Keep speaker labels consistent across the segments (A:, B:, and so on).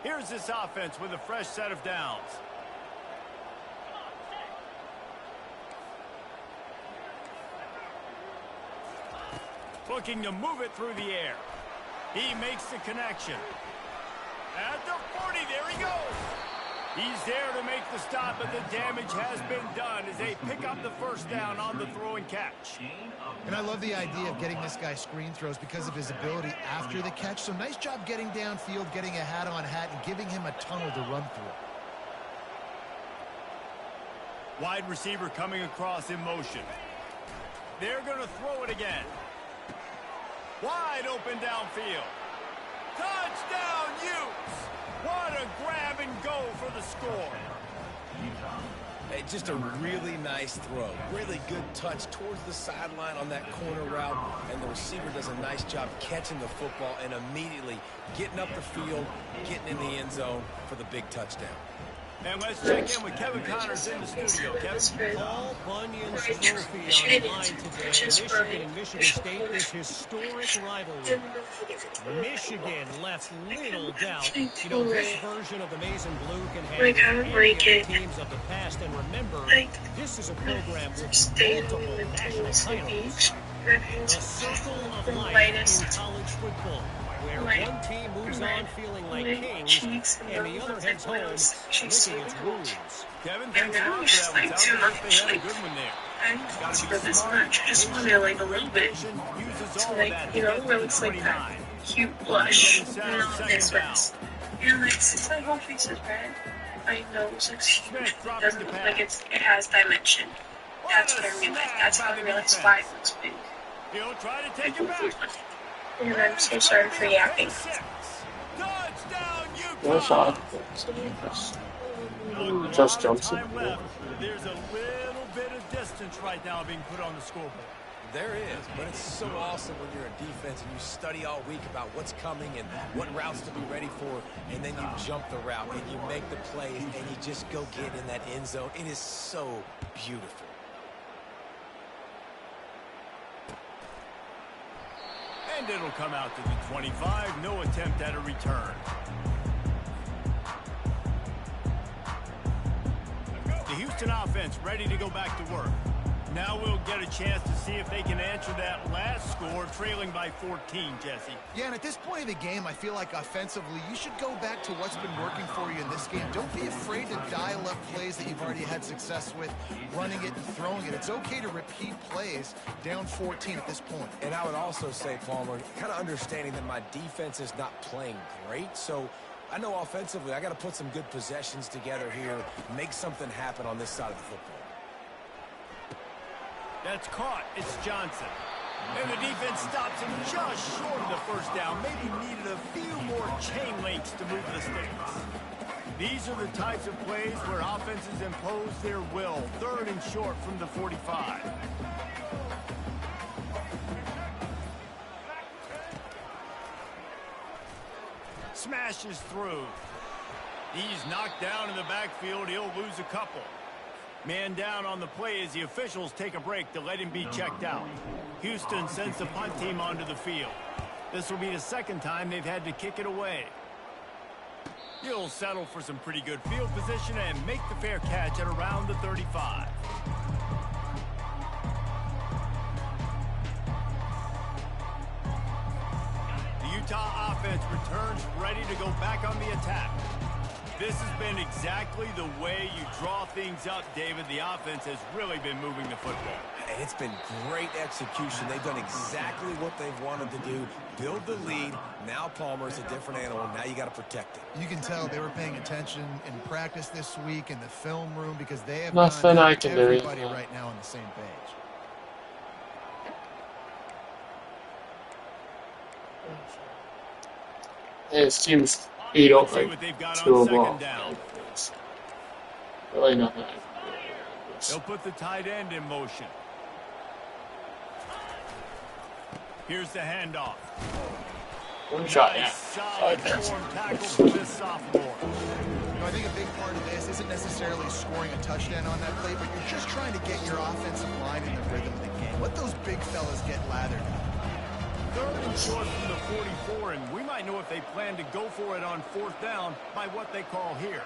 A: Here's this offense with a fresh set of downs. Looking to move it through the air. He makes the connection. At the 40, there he goes. He's there to make the stop, but the damage has been done as they pick up the first down on the throw and catch.
B: And I love the idea of getting this guy screen throws because of his ability after the catch. So nice job getting downfield, getting a hat-on-hat, and giving him a tunnel to run through.
A: Wide receiver coming across in motion. They're going to throw it again. Wide open downfield. Touchdown, Utes! What a grab and go for the score.
C: Hey, just a really nice throw. Really good touch towards the sideline on that corner route, and the receiver does a nice job catching the football and immediately getting up the field, getting in the end zone for the big touchdown.
A: And let's check in with Kevin Connors in the studio. Kevin?
D: Paul Bunyan's trophy on the line today. Michigan and Michigan State, this historic rivalry. Michigan left little doubt. You know, this version of the Maize and Blue can have any teams of the past. And remember, this is a program with multiple national titles. The circle of life in college football, where one team moves on feeling like kings, and the other heads home licking its wounds.
A: Kevin,
E: And now I'm just like too much, like, I don't want for this much. I just want to like a little bit to like, you know, where it looks like that cute blush, you know, this one's. And like, since my whole face is red, my nose looks huge. It doesn't look like it has dimension. That's what I realized. That's how I realized why it looks big.
A: He'll try to take it back.
E: And I'm so sorry for yapping.
F: No shot. Just jumps it.
A: There's a little bit of distance right now being put on the scoreboard.
C: There is, but it's so awesome when you're a defense and you study all week about what's coming and what routes to be ready for, and then you jump the route and you make the plays and you just go get in that end zone. It is so beautiful.
A: And it'll come out to the 25. No attempt at a return. The Houston offense ready to go back to work. Now we'll get a chance to see if they can answer that last score, trailing by 14, Jesse.
B: Yeah, and at this point of the game, I feel like offensively, you should go back to what's been working for you in this game. Don't be afraid to dial up plays that you've already had success with, running it and throwing it. It's okay to repeat plays down 14 at this point.
C: And I would also say, Palmer, kind of understanding that my defense is not playing great, so I know offensively I got to put some good possessions together here, make something happen on this side of the football.
A: That's caught. It's Johnson. And the defense stops him just short of the first down. Maybe needed a few more chain links to move the sticks. These are the types of plays where offenses impose their will. Third and short from the 45. Smashes through. He's knocked down in the backfield. He'll lose a couple. Man down on the play as the officials take a break to let him be checked out. Houston sends the punt team onto the field. This will be the second time they've had to kick it away. He'll settle for some pretty good field position and make the fair catch at around the 35. The Utah offense returns ready to go back on the attack. This has been exactly the way you draw things up, David. The offense has really been moving the football.
C: And it's been great execution. They've done exactly what they've wanted to do. Build the lead. Now Palmer's a different animal. Now you got to protect it.
B: You can tell they were paying attention in practice this week in the film room because they have
F: Nothing I can do.
B: everybody right now on the same page.
F: His team's beat up
A: See
F: like
A: what they've got
F: 2
A: on
F: of them.
A: second down.
F: Really nothing I can do.
A: They'll put the tight end in motion. Here's the handoff.
F: One shot, yeah.
A: Solid form tackle for this sophomore.
B: You know, I think a big part of this isn't necessarily scoring a touchdown on that play, but you're just trying to get your offensive line in the rhythm of the game. Let those big fellas get lathered up.
A: third and short from the 44, and we might know if they plan to go for it on fourth down by what they call here.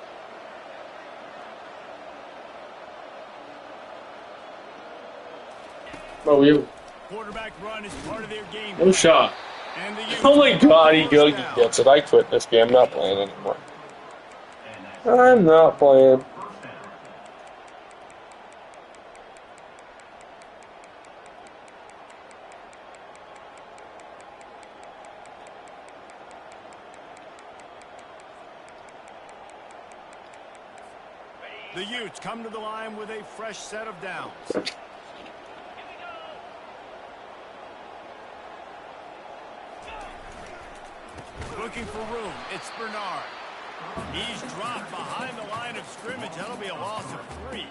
F: Oh, you.
A: Quarterback run is part of their game.
F: No shot.
A: And the
F: Oh my god, he gets it. I quit this game. I'm not playing anymore. I'm not playing.
A: The Utes come to the line with a fresh set of downs. Looking for room. It's Bernard. He's dropped behind the line of scrimmage. That'll be a loss of 3.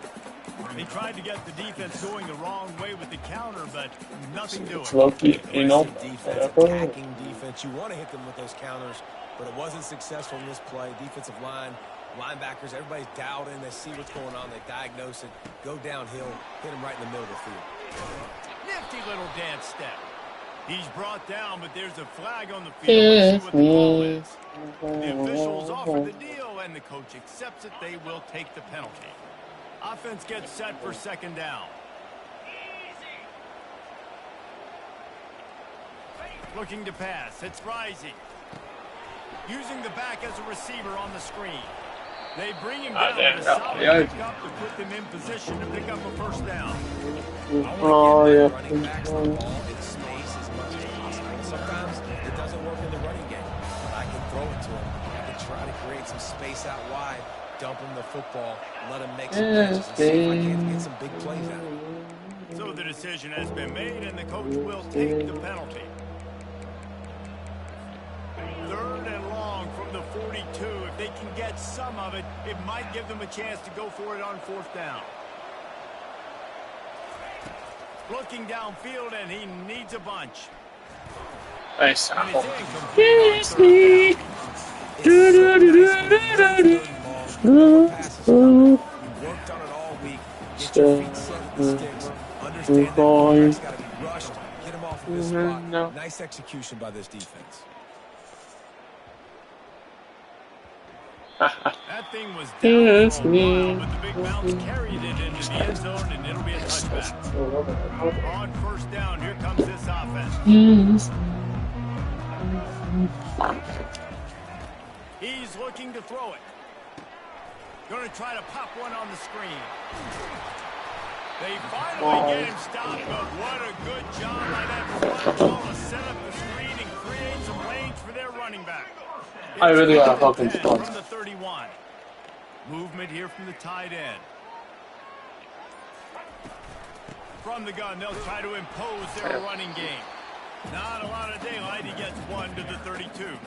A: They tried to get the defense going the wrong way with the counter, but nothing doing.
F: It's low-key, you know.
C: Defense, attacking defense. You want to hit them with those counters, but it wasn't successful in this play. Defensive line, linebackers, everybody's dialed in. They see what's going on. They diagnose it. Go downhill. Hit them right in the middle of the field.
A: Nifty little dance step. He's brought down, but there's a flag on the field. Let's see what the call is. The officials offer the deal, and the coach accepts it. They will take the penalty. Offense gets set for second down. Looking to pass. It's Rising. Using the back as a receiver on the screen. They bring him down with a solid pickup to put them in position to pick up a first down.
F: Oh, yeah.
C: Running backs the ball in space as much as possible. Sometimes it doesn't work in the running game, but I can throw it to him. I can try to create some space out wide, dump him the football, let him make some catches, and see if I can get some big plays out of him.
A: So the decision has been made, and the coach will take the penalty. Third and long from the 42. If they can get some of it, it might give them a chance to go for it on fourth down. Looking downfield, and he needs a bunch.
F: Nice.
A: And it's incomplete.
C: Worked on it all week. Get your feet set with the sticks. Understand that quarterback's got to be rushed. Get him off of his spot. Nice execution by this defense.
A: That thing was down for a while, but the big bounce carried it into the end zone, and it'll be a touchback. On first down, here comes this offense. He's looking to throw it. Going to try to pop one on the screen. They finally get him stopped, but what a good job by that front ball to set up the screen and create some lanes for their running back.
F: I really got a fucking
A: spot. From the 31. Movement here from the tight end. From the gun, they'll try to impose their running game. Not a lot of daylight. He gets 1 to the 32.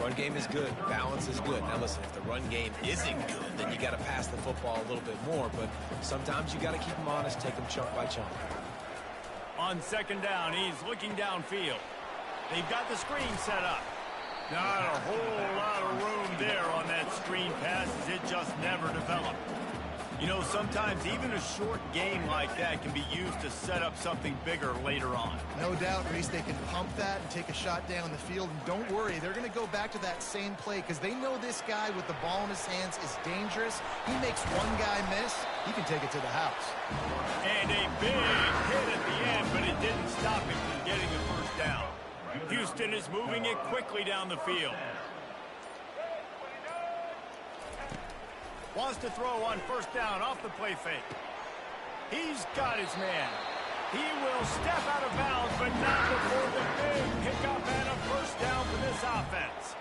C: Run game is good. Balance is good. Now listen, if the run game isn't good, then you got to pass the football a little bit more. But sometimes you got to keep them honest, take them chunk by chunk.
A: On second down, he's looking downfield. They've got the screen set up. Not a whole lot of room there on that screen pass, as it just never developed. You know, sometimes even a short game like that can be used to set up something bigger later on.
B: No doubt, Reese, they can pump that and take a shot down the field. And don't worry, they're going to go back to that same play because they know this guy with the ball in his hands is dangerous. He makes one guy miss, he can take it to the house.
A: And a big hit at the end, but it didn't stop him from getting the first down. Houston is moving it quickly down the field. Wants to throw on first down off the play fake. He's got his man. He will step out of bounds, but not before the big pickup and a first down for this offense.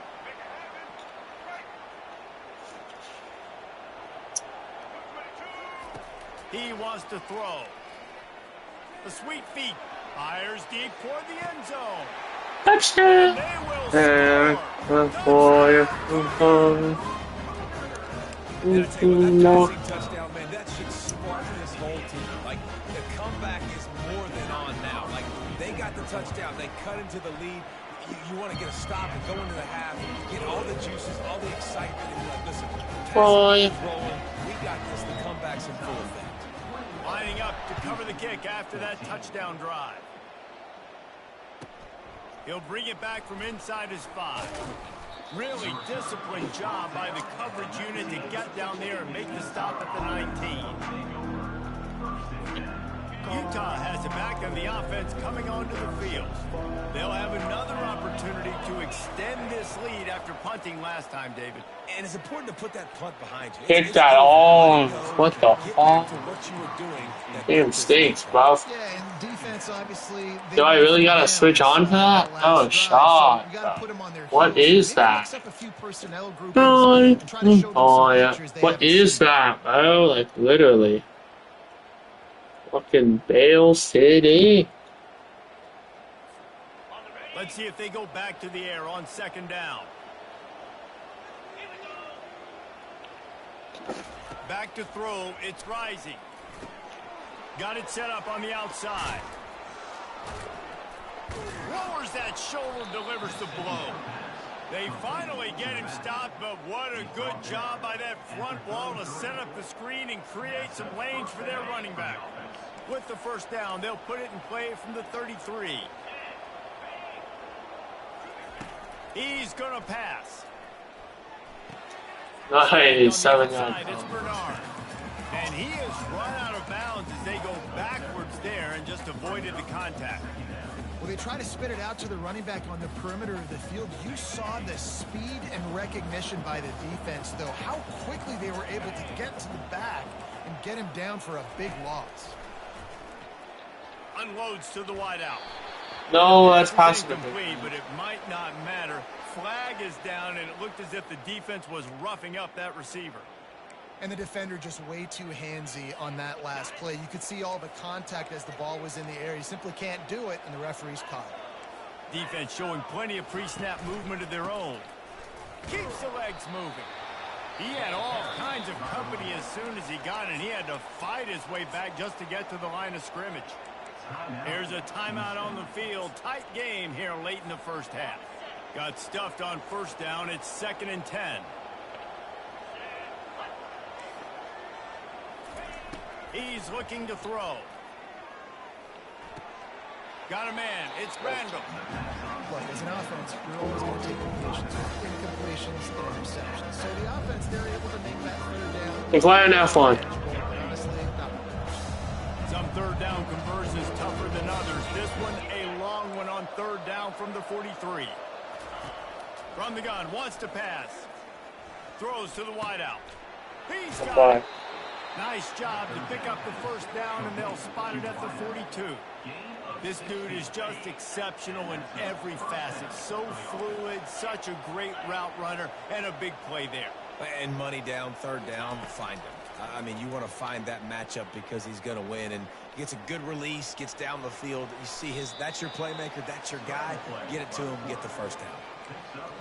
A: He wants to throw. The sweet feet fires deep toward the end zone.
F: Touchdown!
C: Touchdown, man. That should spark this whole team. Like, the comeback is more than on now. Like, they got the touchdown. They cut into the lead. You want to get a stop and go into the half, get all the juices, all the excitement, and be like, listen, rolling. We got this. The comeback's in full effect.
A: Lining up to cover the kick after that touchdown drive. He'll bring it back from inside his 5. Really disciplined job by the coverage unit to get down there and make the stop at the 19. Utah has it back on the offense coming onto the field. They'll have another opportunity to extend this lead after punting last time, David.
C: And it's important to put that punt behind you.
F: Kick that on. What the fuck? Damn stinks, bro.
B: Yeah, and defense, obviously.
F: Do I really gotta switch on for that? Oh, shot. What is that? Oh, yeah. What is that, bro? Like, literally. Fucking Bale City.
A: Let's see if they go back to the air on 2nd down. Back to throw. It's Rising. Got it set up on the outside. Lowers that shoulder, delivers the blow. They finally get him stopped, but what a good job by that front wall to set up the screen and create some lanes for their running back. With the 1st down, they'll put it in play from the 33. He's going to pass.
F: Nice, 7 yards.
A: It's Bernard. And he has run out of bounds as they go backwards there and just avoided the contact.
B: Well, they try to spit it out to the running back on the perimeter of the field. You saw the speed and recognition by the defense, though. How quickly they were able to get to the back and get him down for a big loss.
A: Unloads to the wideout.
F: No, that's possible.
A: But it might not matter. Flag is down, and it looked as if the defense was roughing up that receiver.
B: And the defender just way too handsy on that last play. You could see all the contact as the ball was in the air. You simply can't do it, and the referee's caught it.
A: Defense showing plenty of pre-snap movement of their own. Keeps the legs moving. He had all kinds of company as soon as he got it. He had to fight his way back just to get to the line of scrimmage. Here's a timeout on the field. Tight game here late in the 1st half. Got stuffed on 1st down. It's 2nd and 10. He's looking to throw. Got a man. It's Randall.
B: Look, as an offense, you're always going to take completions, incompletions, and interceptions. So the offense, they're able to make that 3rd down.
F: Declare an F1.
B: Honestly, not much.
A: Some 3rd down conversions tougher than others. This one, a long one on 3rd down from the 43. From the gun, wants to pass. Throws to the wideout. He's got it. Nice job to pick up the 1st down, and they'll spot it at the 42. This dude is just exceptional in every facet. So fluid, such a great route runner, and a big play there.
C: And money down, 3rd down, find him. I mean, you want to find that matchup because he's going to win. And he gets a good release, gets down the field. You see that's your playmaker, that's your guy. Get it to him, get the 1st down.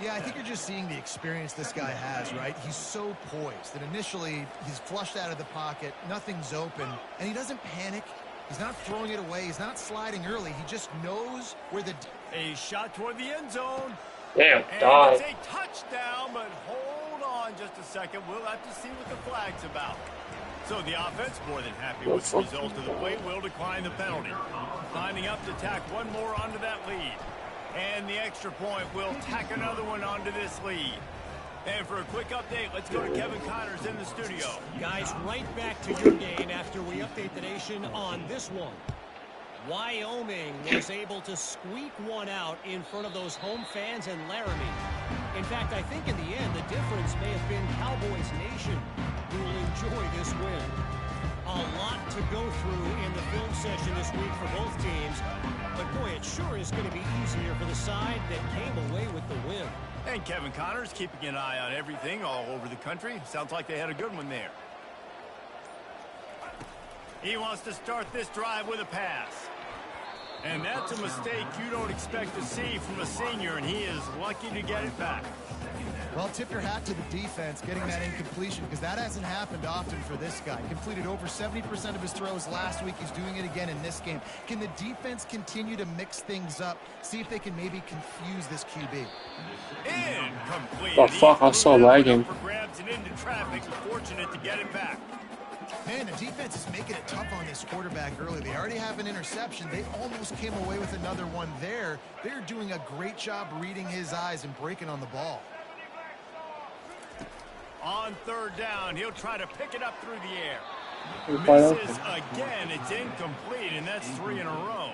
B: Yeah, I think you're just seeing the experience this guy has, right? He's so poised that initially he's flushed out of the pocket, nothing's open, and he doesn't panic. He's not throwing it away. He's not sliding early. He just knows where the...
A: A shot toward the end zone.
F: Damn,
A: and it's a touchdown, but hold on just a second. We'll have to see what the flag's about. So the offense, more than happy with the result of the play, will decline the penalty. Lining up to tack one more onto that lead. And the extra point will tack another one onto this lead. And for a quick update, let's go to Kevin Connors in the studio.
D: Guys, right back to your game after we update the nation on this one. Wyoming was able to squeak one out in front of those home fans in Laramie. In fact, I think in the end, the difference may have been Cowboys Nation who will enjoy this win. A lot to go through in the film session this week for both teams. But boy, it sure is going to be easier for the side that came away with the win.
A: And Kevin Connors keeping an eye on everything all over the country. Sounds like they had a good one there. He wants to start this drive with a pass. And that's a mistake you don't expect to see from a senior, and he is lucky to get it back.
B: Well, tip your hat to the defense getting that incompletion, because that hasn't happened often for this guy. Completed over 70% of his throws last week. He's doing it again in this game. Can the defense continue to mix things up? See if they can maybe confuse this QB.
A: Incomplete.
F: The fuck, I saw lagging.
A: For grabs and into traffic. Fortunate to get it back.
B: Man, the defense is making it tough on this quarterback early. They already have an interception. They almost came away with another one there. They're doing a great job reading his eyes and breaking on the ball.
A: On third down, he'll try to pick it up through the air. Misses again. It's incomplete, and that's 3 in a row.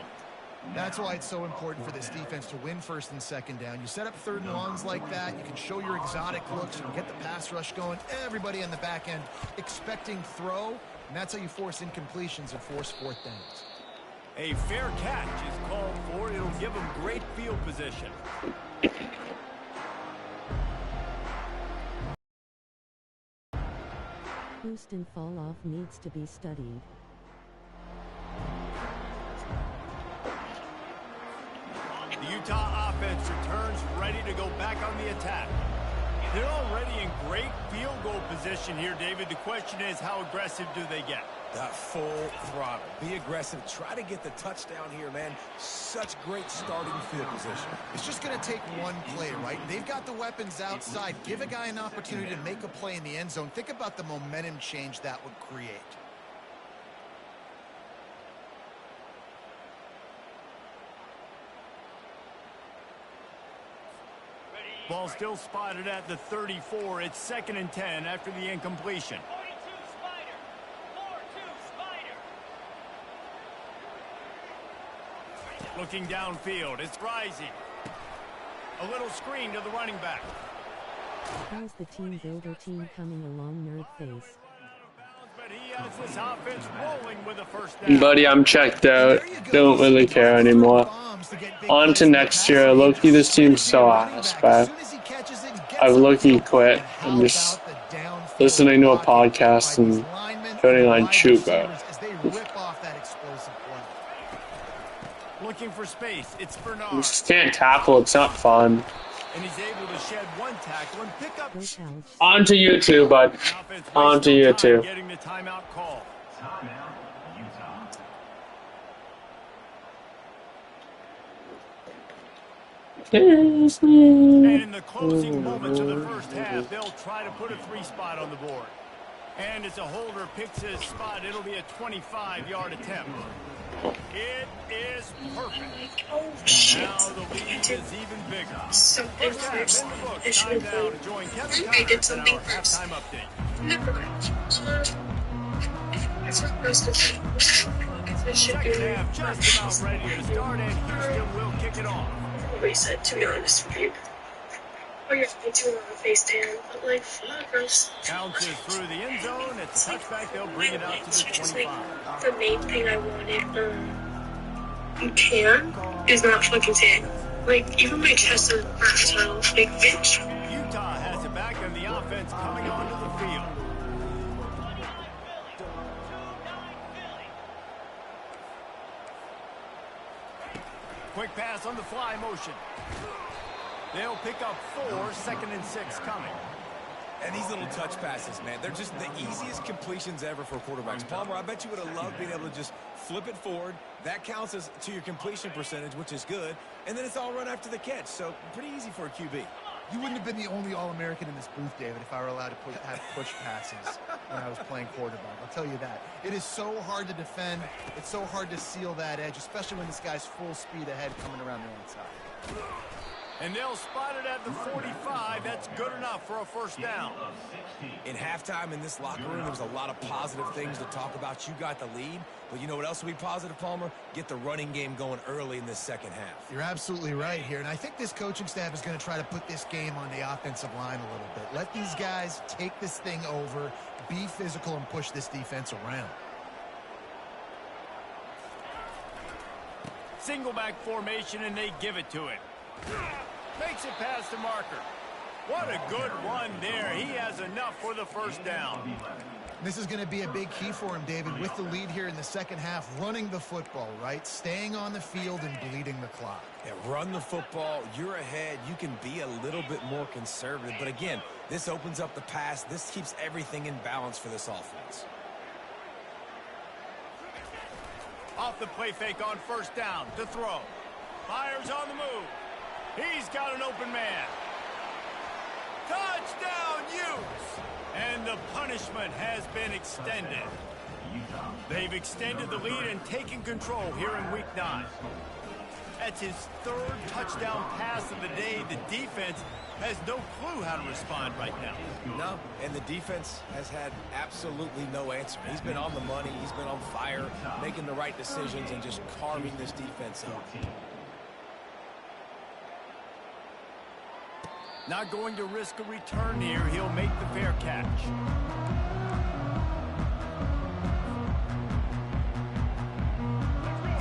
B: That's why it's so important for this defense to win first and second down. You set up third and longs like that. You can show your exotic looks. You can get the pass rush going. Everybody on the back end expecting throw, and that's how you force incompletions and force fourth downs.
A: A fair catch is called for. It'll give them great field position.
G: Boost and fall off needs to be studied.
A: The Utah offense returns ready to go back on the attack. They're already in great field goal position here, David. The question is, how aggressive do they get?
C: Full throttle. Be aggressive. Try to get the touchdown here, man. Such great starting field position.
B: It's just going to take one play, right? They've got the weapons outside. Give a guy an opportunity to make a play in the end zone. Think about the momentum change that would create.
A: Ball still spotted at the 34. It's 2nd and 10 after the incompletion.
D: 42 Spider. 4-2 Spider.
A: Looking downfield, it's rising. A little screen to the running back.
G: How's the team builder team coming along, nerd face?
A: But he has this offense rolling with a first down.
F: Buddy, I'm checked out. Don't really care anymore. On to next year. Low-key, this team's so ass, but I've low-key quit. I'm just listening to a podcast and turning on Chuba.
A: Looking for space. It's Bernard.
F: You just can't tackle. It's not fun.
A: And he's able to shed one tackle and pick up.
F: On to you too, bud. On to you too.
A: Getting the timeout call. And in the closing moments of the first half, they'll try to put a 3-spot on the board. And as a holder picks his spot, it'll be a 25-yard attempt. It is perfect. Now the lead is even bigger.
E: Something first. I should have played. I did something first. Never mind. It's not supposed to be. I should be.
A: Second half just about ready to start, and Houston will kick it off.
E: Reset, to be honest with you. Oh, you're doing on a face down, but like, fuck, gross.
A: Bounces through the end zone. It's a touchback. They'll bring it out to the 25.
E: Like, the main thing I wanted, Cam is not fucking tan. Like, even my chest is versatile. Like, bitch.
A: Utah has it back, and the offense coming onto the field. Quick pass on the fly motion. They'll pick up 4, 2nd and 6 coming.
C: And these little touch passes, man, they're just the easiest completions ever for quarterbacks. Palmer, I bet you would have loved being able to just flip it forward. That counts as to your completion percentage, which is good. And then it's all run after the catch. So pretty easy for a QB.
B: You wouldn't have been the only All-American in this booth, David, if I were allowed to have push passes when I was playing quarterback. I'll tell you that. It is so hard to defend. It's so hard to seal that edge, especially when this guy's full speed ahead coming around the outside.
A: And they'll spot it at the 45. That's good enough for a first down.
C: In halftime in this locker room, there was a lot of positive things to talk about. You got the lead, but you know what else will be positive, Palmer? Get the running game going early in this second half.
B: You're absolutely right here, and I think this coaching staff is going to try to put this game on the offensive line a little bit. Let these guys take this thing over, be physical, and push this defense around.
A: Single back formation, and they give it to him. Makes it past the marker. What a good run there. He has enough for the first down.
B: This is going to be a big key for him, David, with the lead here in the second half, running the football, right? Staying on the field and bleeding the clock.
C: Yeah, run the football. You're ahead. You can be a little bit more conservative. But again, this opens up the pass. This keeps everything in balance for this offense.
A: Off the play fake on first down to throw. Fires on the move. He's got an open man. Touchdown, Utes! And the punishment has been extended. They've extended the lead and taken control here in Week 9. That's his third touchdown pass of the day. The defense has no clue how to respond right now.
C: No, and the defense has had absolutely no answer. He's been on the money. He's been on fire, making the right decisions and just carving this defense up.
A: Not going to risk a return here. He'll make the fair catch.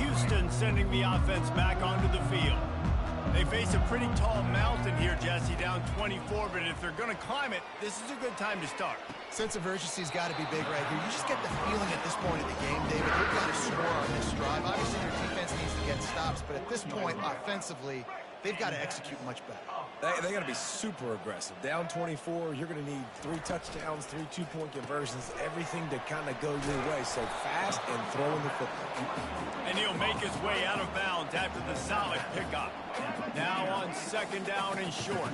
A: Houston sending the offense back onto the field. They face a pretty tall mountain here, Jesse, down 24, but if they're going to climb it, this is a good time to start.
B: Sense of urgency's got to be big right here. You just get the feeling at this point of the game, David, they've got to score on this drive. Obviously, their defense needs to get stops, but at this point, offensively, they've got to execute much better.
C: They got to be super aggressive. Down 24, you're going to need 3 touchdowns, 3 two-point conversions, everything to kind of go your way. So fast and throwing the football.
A: And he'll make his way out of bounds after the solid pickup. Now on 2nd down and short.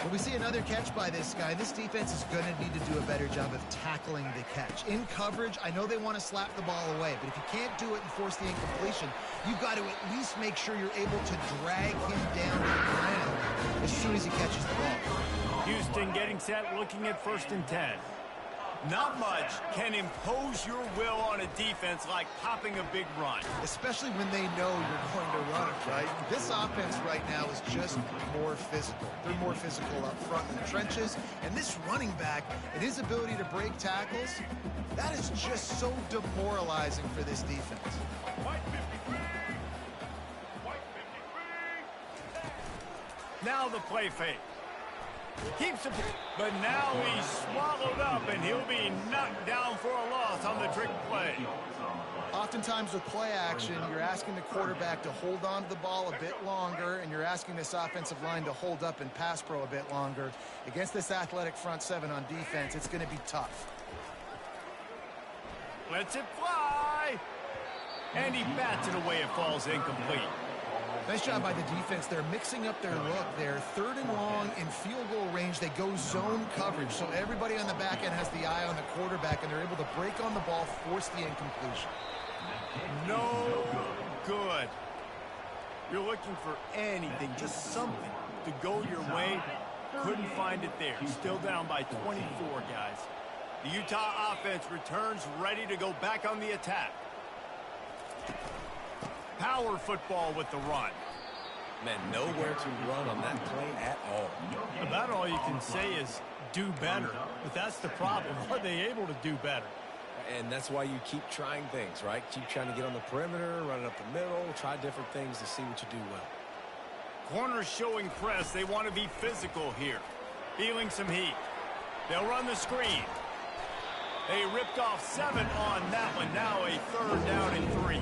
B: When we see another catch by this guy, this defense is going to need to do a better job of tackling the catch. In coverage, I know they want to slap the ball away, but if you can't do it and force the incompletion, you've got to at least make sure you're able to drag him down to the ground as soon as he catches the ball.
A: Houston getting set, looking at 1st and 10. Not much can impose your will on a defense like popping a big run.
B: Especially when they know you're going to run it, right? This offense right now is just more physical. They're more physical up front in the trenches. And this running back and his ability to break tackles, that is just so demoralizing for this defense.
A: Now the play fake. Keeps it, but now he's swallowed up, and he'll be knocked down for a loss on the trick play.
B: Oftentimes with play action, you're asking the quarterback to hold on to the ball a bit longer, and you're asking this offensive line to hold up and pass pro a bit longer. Against this athletic front 7 on defense, it's going to be tough.
A: Lets it fly, and he bats it away. It falls incomplete.
B: Nice job by the defense. They're mixing up their look. They're 3rd and long in field goal range. They go zone coverage, so everybody on the back end has the eye on the quarterback, and they're able to break on the ball, force the incompletion.
A: No good. You're looking for anything, just something to go your way. Couldn't find it there. Still down by 24, guys. The Utah offense returns, ready to go back on the attack. Power football with the run.
C: Man, nowhere to run on that play at all.
A: About all you can say is do better. But that's the problem. Are they able to do better?
C: And that's why you keep trying things, right? Keep trying to get on the perimeter, run it up the middle, try different things to see what you do well.
A: Corners showing press. They want to be physical here. Feeling some heat. They'll run the screen. They ripped off 7 on that one. Now a 3rd down and 3.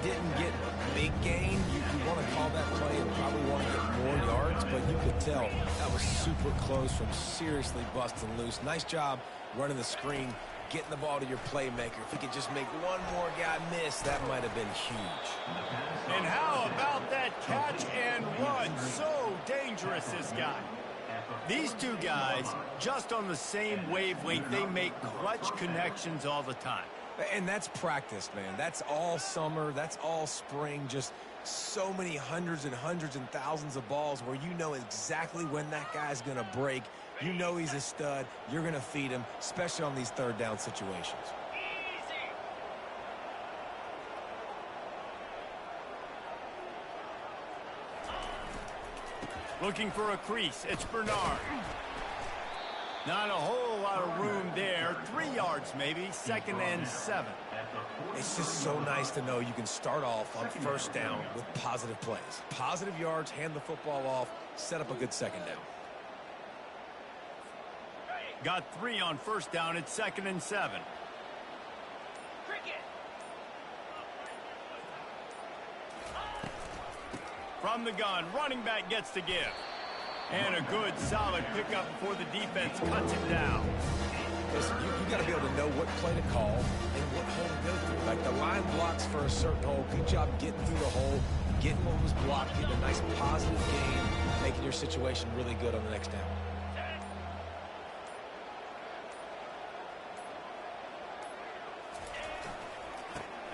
C: Didn't get a big gain. You want to call that play and probably want to get more yards, but you could tell that was super close from seriously busting loose. Nice job running the screen, getting the ball to your playmaker. If he could just make one more guy miss, that might have been huge.
A: And how about that catch and run? So dangerous, this guy. These two guys, just on the same wavelength, they make clutch connections all the time.
C: And that's practice, man. That's all summer. That's all spring. Just so many hundreds and hundreds and thousands of balls where you know exactly when that guy's going to break. You know he's a stud. You're going to feed him, especially on these 3rd down situations.
A: Looking for a crease. It's Bernard. Not a whole lot of room there. 3 yards maybe. 2nd and 7.
C: It's just so nice to know you can start off on 1st down with positive plays. Positive yards, hand the football off, set up a good 2nd down.
A: Got 3 on 1st down. It's 2nd and 7. From the gun, running back gets to give. And a good, solid pickup before the defense cuts him down.
C: Listen, you got to be able to know what play to call and what hole to go through. Like the line blocks for a certain hole. Good job getting through the hole, getting what was blocked, getting a nice positive gain, making your situation really good on the next down.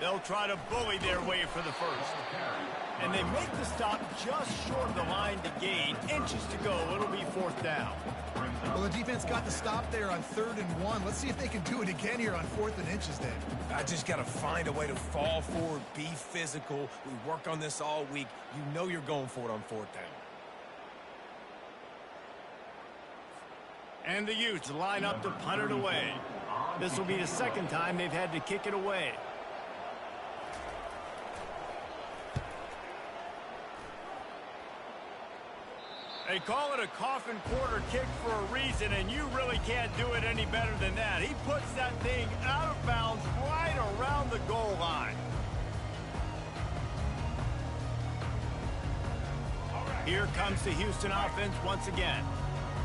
A: They'll try to bully their way for the first. And they make the stop just short of the line to gain. Inches to go. It'll be 4th down.
B: Well, the defense got the stop there on 3rd and 1. Let's see if they can do it again here on 4th and inches, Dave.
C: I just got to find a way to fall forward, be physical. We work on this all week. You know you're going for it on 4th down.
A: And the Utes line up to punt it away. This will be the 2nd time they've had to kick it away. They call it a coffin quarter kick for a reason, and you really can't do it any better than that. He puts that thing out of bounds right around the goal line. Here comes the Houston offense once again.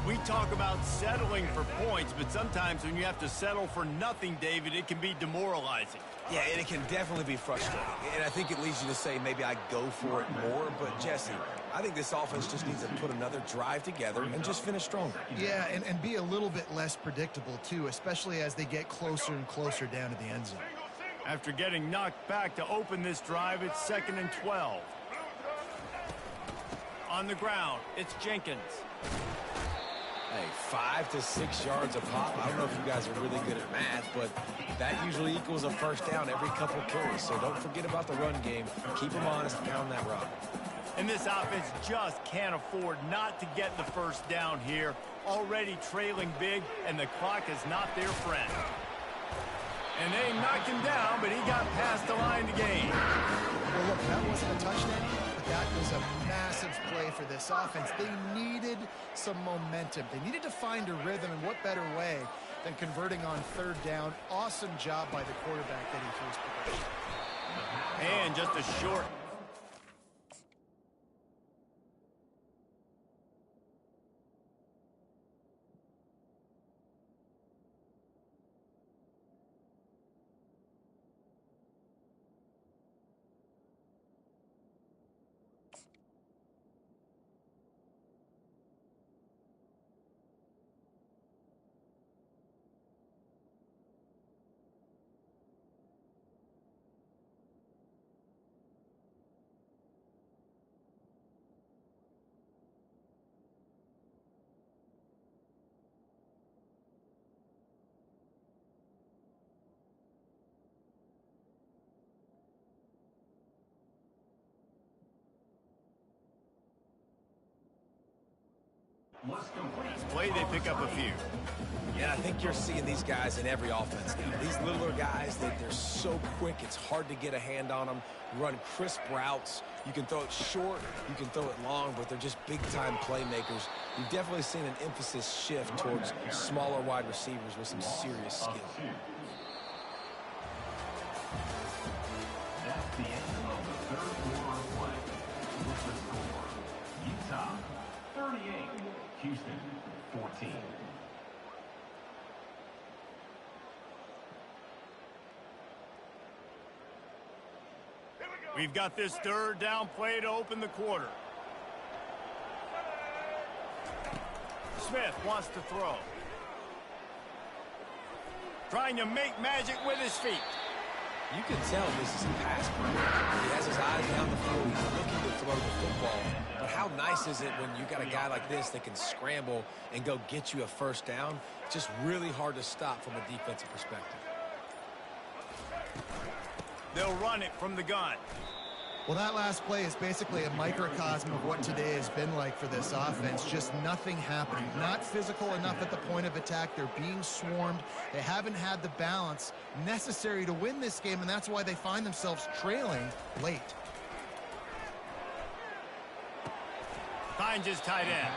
A: We talk about settling for points, but sometimes when you have to settle for nothing, David, it can be demoralizing.
C: Yeah, and it can definitely be frustrating. And I think it leads you to say maybe I go for it more. But, Jesse, I think this offense just needs to put another drive together and just finish stronger.
B: Yeah, and be a little bit less predictable, too, especially as they get closer and closer down to the end zone.
A: After getting knocked back to open this drive, it's 2nd and 12. On the ground, it's Jenkins.
C: Hey, 5 to 6 yards a pop. I don't know if you guys are really good at math, but that usually equals a first down every couple carries. So don't forget about the run game. Keep them honest, pound that rock.
A: And this offense just can't afford not to get the first down here. Already trailing big, and the clock is not their friend. And they knocked him down, but he got past the line to gain.
B: Well, look, that wasn't a touchdown, but that was a massive play for this offense. They needed some momentum. They needed to find a rhythm, and what better way than converting on 3rd down. Awesome job by the quarterback getting to his position.
A: And just a short. Play, they pick up a few.
C: Yeah, I think you're seeing these guys in every offense now. These littler guys, they're so quick, it's hard to get a hand on them. Run crisp routes. You can throw it short, you can throw it long, but they're just big-time playmakers. You've definitely seen an emphasis shift towards smaller wide receivers with some serious skill.
H: That's the end of the 3rd quarter of play. With the score, Utah 38, Houston 14.
A: We've got this 3rd down play to open the quarter. Smith wants to throw. Trying to make magic with his feet.
C: You can tell this is a pass play. He has his eyes down the field. He's looking to throw the football. But how nice is it when you got a guy like this that can scramble and go get you a first down? It's just really hard to stop from a defensive perspective.
A: They'll run it from the gun.
B: Well, that last play is basically a microcosm of what today has been like for this offense. Just nothing happening. Not physical enough at the point of attack. They're being swarmed. They haven't had the balance necessary to win this game, and that's why they find themselves trailing late.
A: Finds his tight end.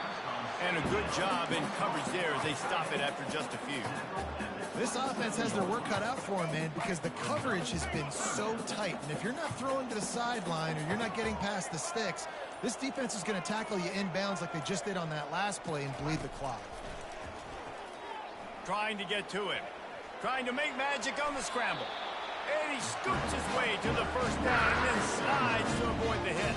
A: And a good job in coverage there as they stop it after just a few.
B: This offense has their work cut out for them, man, because the coverage has been so tight. And if you're not throwing to the sideline or you're not getting past the sticks, this defense is going to tackle you inbounds like they just did on that last play and bleed the clock.
A: Trying to get to him. Trying to make magic on the scramble. And he scoops his way to the first down and then slides to avoid the hit.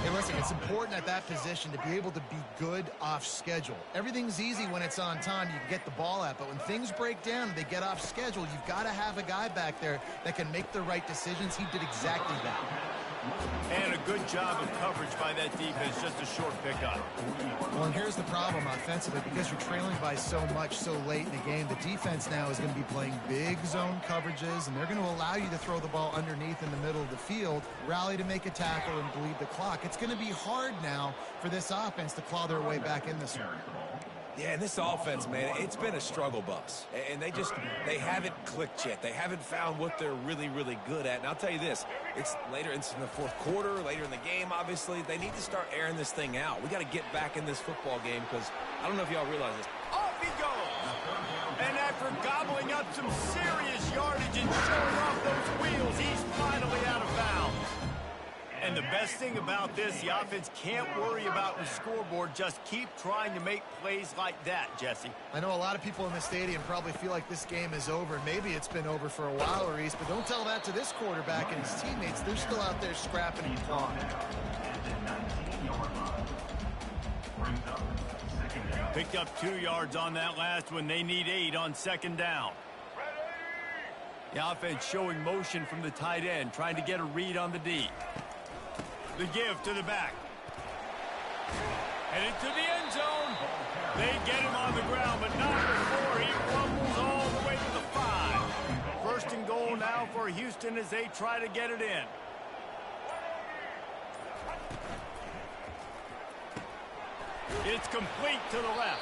B: Hey, listen, it's important at that position to be able to be good off schedule. Everything's easy when it's on time. You can get the ball out, but when things break down and they get off schedule, you've got to have a guy back there that can make the right decisions. He did exactly that.
A: And a good job of coverage by that defense, just a short pickup.
B: Well, and here's the problem offensively, because you're trailing by so much so late in the game, the defense now is going to be playing big zone coverages, and they're going to allow you to throw the ball underneath in the middle of the field, rally to make a tackle, and bleed the clock. It's going to be hard now for this offense to claw their way back in this one.
C: Yeah, and this offense, man, it's been a struggle bus. And they haven't clicked yet. They haven't found what they're really, really good at. And I'll tell you this, it's in the fourth quarter, later in the game, obviously. They need to start airing this thing out. We got to get back in this football game because I don't know if y'all realize this.
A: Off he goes! And after gobbling up some serious yardage and showing off those wheels, he's finally out of bounds. And the best thing about this, the offense can't worry about the scoreboard. Just keep trying to make plays like that, Jesse.
B: I know a lot of people in the stadium probably feel like this game is over. Maybe it's been over for a while, Reese, but don't tell that to this quarterback and his teammates. They're still out there scrapping and clawing.
A: Picked up 2 yards on that last one. They need 8 on second down. The offense showing motion from the tight end, trying to get a read on the D. The give to the back. Headed to the end zone. They get him on the ground, but not before he rumbles all the way to the 5. First and goal now for Houston as they try to get it in. It's complete to the left.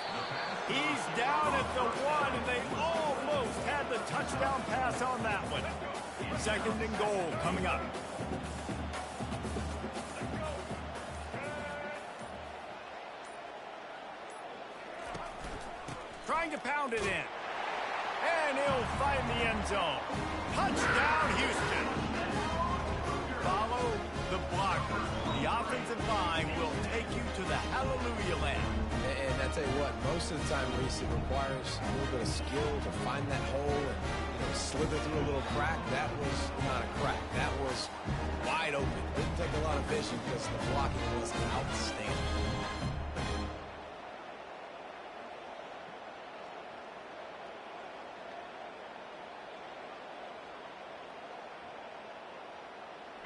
A: He's down at the 1, and they almost had the touchdown pass on that one. Second and goal coming up. Trying to pound it in. And he'll find the end zone. Touchdown, Houston. Follow the blocker. The offensive line will take you to the hallelujah land.
C: And I tell you what, most of the time, Reese, it requires a little bit of skill to find that hole and slither through a little crack. That was not a crack. That was wide open. Didn't take a lot of vision because the blocking was outstanding.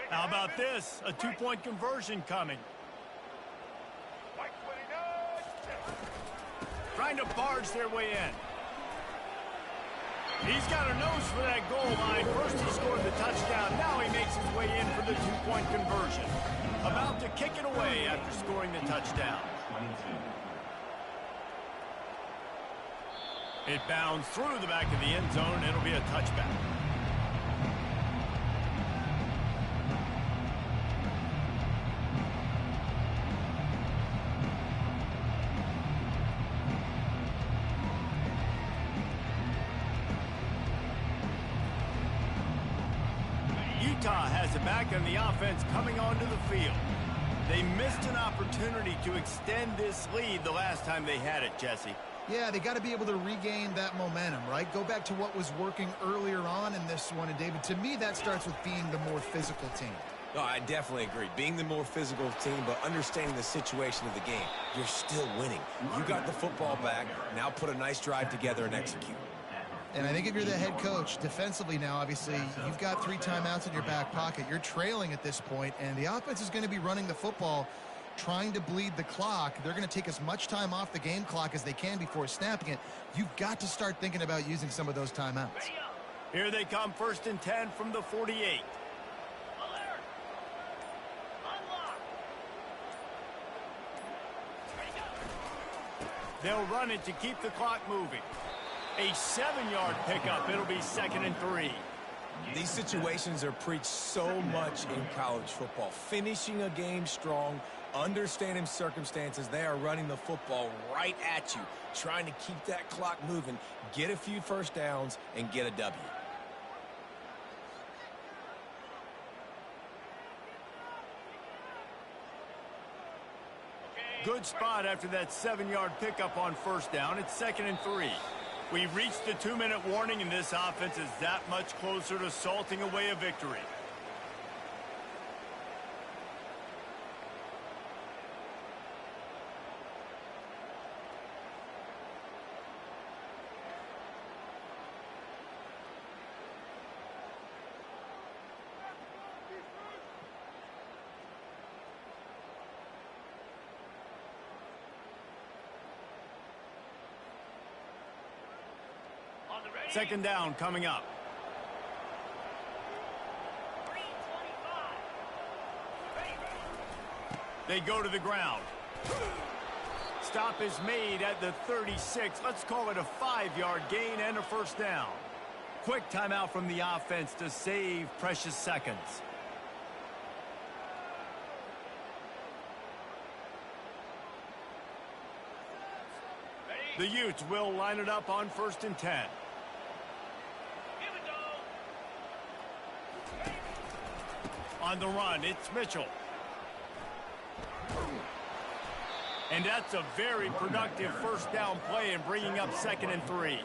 A: How about this? A 2-point conversion coming. Trying to barge their way in. He's got a nose for that goal line. First he scored the touchdown. Now he makes his way in for the 2-point conversion. About to kick it away after scoring the touchdown. It bounds through the back of the end zone. It'll be a touchback. Utah has it back on the offense coming onto the field. They missed an opportunity to extend this lead the last time they had it, Jesse.
B: Yeah, they got to be able to regain that momentum, right? Go back to what was working earlier on in this one. And, David, to me, that starts with being the more physical team.
C: No, I definitely agree. Being the more physical team, but understanding the situation of the game. You're still winning. You got the football back. Now put a nice drive together and execute.
B: And I think if you're the head coach, defensively now, obviously, you've got 3 timeouts in your back pocket. You're trailing at this point, and the offense is going to be running the football, trying to bleed the clock. They're going to take as much time off the game clock as they can before snapping it. You've got to start thinking about using some of those timeouts.
A: Here they come, 1st and 10 from the 48. They'll run it to keep the clock moving. A 7-yard pickup. It'll be 2nd and 3.
C: These situations are preached so much in college football. Finishing a game strong, understanding circumstances. They are running the football right at you, trying to keep that clock moving, get a few first downs, and get a W.
A: Good spot after that 7-yard pickup on 1st down. It's 2nd and 3. We've reached the 2-minute warning, and this offense is that much closer to salting away a victory. Second down coming up. They go to the ground. Stop is made at the 36. Let's call it a 5-yard gain and a first down. Quick timeout from the offense to save precious seconds. The Utes will line it up on 1st and 10. On the run, it's Mitchell. And that's a very productive first down play and bringing up 2nd and 3.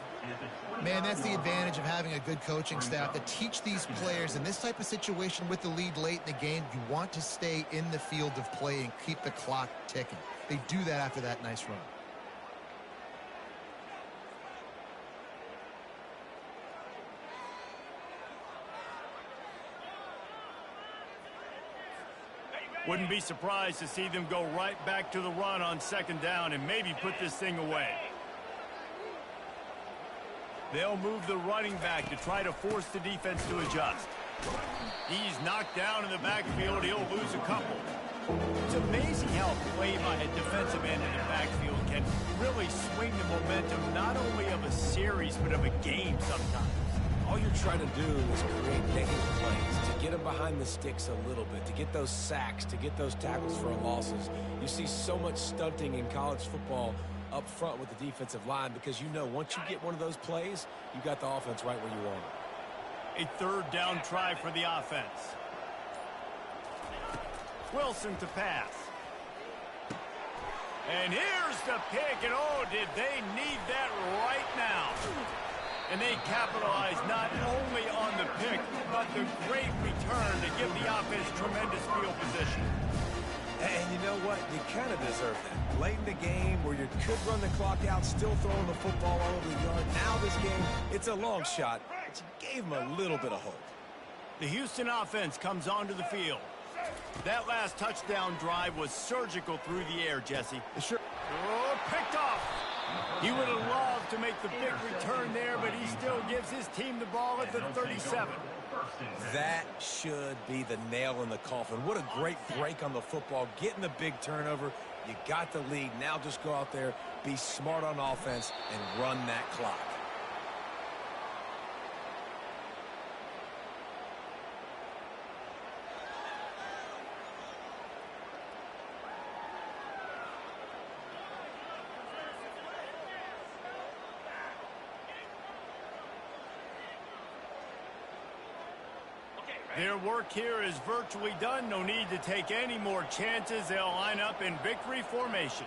B: Man, that's the advantage of having a good coaching staff to teach these players in this type of situation with the lead late in the game. You want to stay in the field of play and keep the clock ticking. They do that after that nice run.
A: Wouldn't be surprised to see them go right back to the run on 2nd down and maybe put this thing away. They'll move the running back to try to force the defense to adjust. He's knocked down in the backfield. He'll lose a couple. It's amazing how a play by a defensive end in the backfield can really swing the momentum not only of a series but of a game sometimes.
C: All you're trying to do is create negative plays, to get them behind the sticks a little bit, to get those sacks, to get those tackles for losses. You see so much stunting in college football up front with the defensive line because you know once you get one of those plays, you got the offense right where you want it.
A: A 3rd down try for the offense. Wilson to pass. And here's the pick, and oh, did they need that right now. And they capitalize not only on the pick, but the great return to give the offense tremendous field position.
C: And you know what? You kind of deserve that. Late in the game where you could run the clock out, still throwing the football all over the yard. Now this game, it's a long shot, but you gave them a little bit of hope.
A: The Houston offense comes onto the field. That last touchdown drive was surgical through the air, Jesse.
B: Sure.
A: Oh, picked off. He would have loved to make the big return there, but he still gives his team the ball at the 37.
C: That should be the nail in the coffin. What a great break on the football, getting the big turnover. You got the lead. Now just go out there, be smart on offense, and run that clock.
A: Their work here is virtually done. No need to take any more chances. They'll line up in victory formation.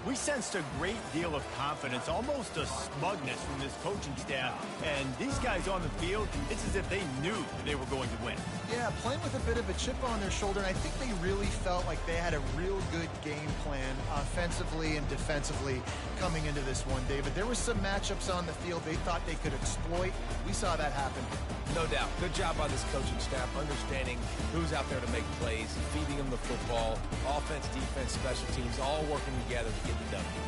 A: We sensed a great deal of confidence, almost a smugness from this coaching staff. And these guys on the field, it's as if they knew they were going to win.
B: Yeah, playing with a bit of a chip on their shoulder, and I think they really felt like they had a real good game plan offensively and defensively coming into this one, David. There were some matchups on the field they thought they could exploit. We saw that happen.
C: No doubt. Good job by this coaching staff, understanding who's out there to make plays, feeding them the football, offense, defense, special teams, all working together to get the W.